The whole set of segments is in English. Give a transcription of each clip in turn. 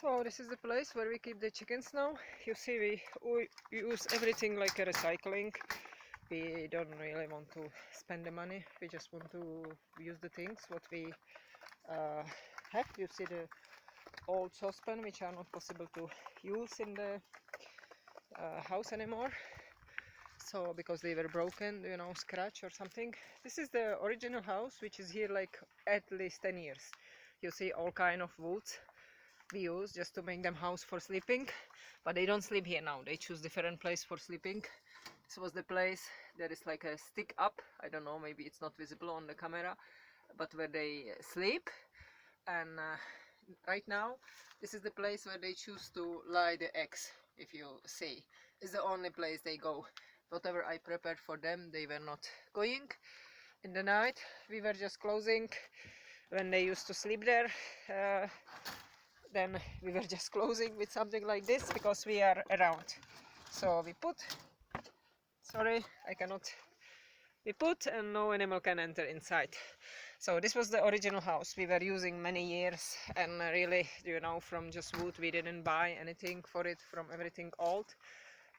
So this is the place where we keep the chickens now. You see, we use everything like a recycling. We don't really want to spend the money. We just want to use the things what we have. You see the old saucepan which are not possible to use in the house anymore. So because they were broken, you know, scratch or something. This is the original house which is here like at least 10 years. You see all kind of woods we use just to make them house for sleeping, but they don't sleep here now. They choose different place for sleeping. This was the place. There is like a stick up, I don't know, maybe it's not visible on the camera, but where they sleep. And right now this is the place where they choose to lay the eggs. If you see, it's the only place they go. Whatever I prepared for them, they were not going. In the night we were just closing when they used to sleep there. Then we were just closing with something like this because we are around. So we put, sorry, I cannot, we put and no animal can enter inside. So this was the original house we were using many years, and really, you know, from just wood, we didn't buy anything for it, from everything old,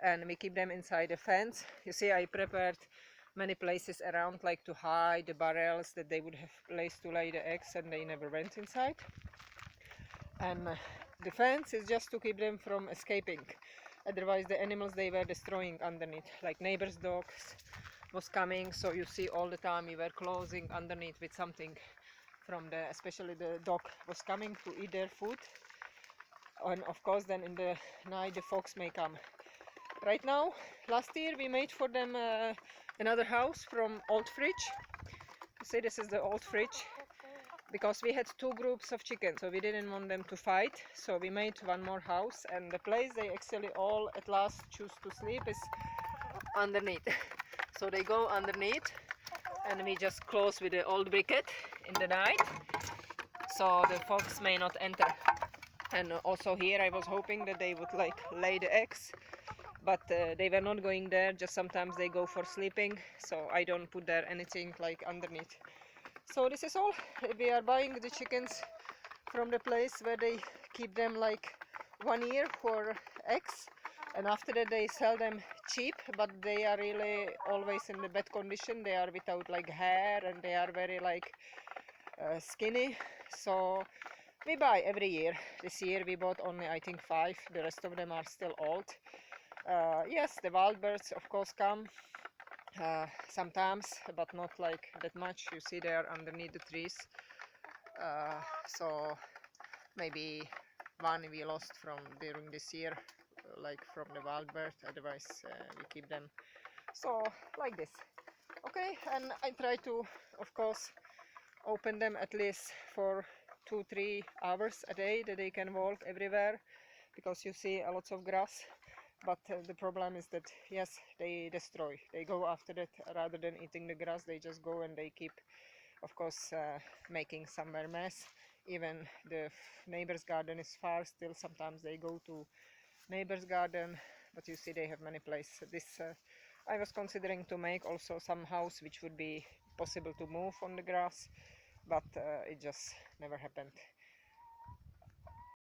and we keep them inside the fence. You see, I prepared many places around, like to hide the barrels that they would have place to lay the eggs, and they never went inside. And the fence is just to keep them from escaping. Otherwise the animals they were destroying underneath, like neighbors' dogs was coming. So you see all the time we were closing underneath with something from the, especially the dog was coming to eat their food. And of course then in the night the fox may come. Right now, last year we made for them another house from old fridge. You see, this is the old fridge, because we had two groups of chickens, so we didn't want them to fight. So we made one more house, and the place they actually all at last choose to sleep is underneath. So they go underneath, and we just close with the old briquette in the night, so the fox may not enter. And also here I was hoping that they would like lay the eggs, but they were not going there. Just sometimes they go for sleeping, so I don't put there anything like underneath. So this is all. We are buying the chickens from the place where they keep them like 1 year for eggs, and after that they sell them cheap, but they are really always in the bad condition. They are without like hair, and they are very like skinny. So we buy every year. This year we bought only I think 5. The rest of them are still old. Yes, the wild birds of course come sometimes, but not like that much. You see they are underneath the trees. So maybe one we lost from during this year, like from the wild bird. Otherwise we keep them. So like this. Okay, and I try to, of course, open them at least for 2-3 hours a day, that they can walk everywhere, because you see a lot of grass. But the problem is that yes, they destroy. They go after that rather than eating the grass. They just go and they keep, of course, making somewhere mess. Even the neighbor's garden is far still. Sometimes they go to neighbor's garden, but you see they have many places. This I was considering to make also some house which would be possible to move on the grass, but it just never happened.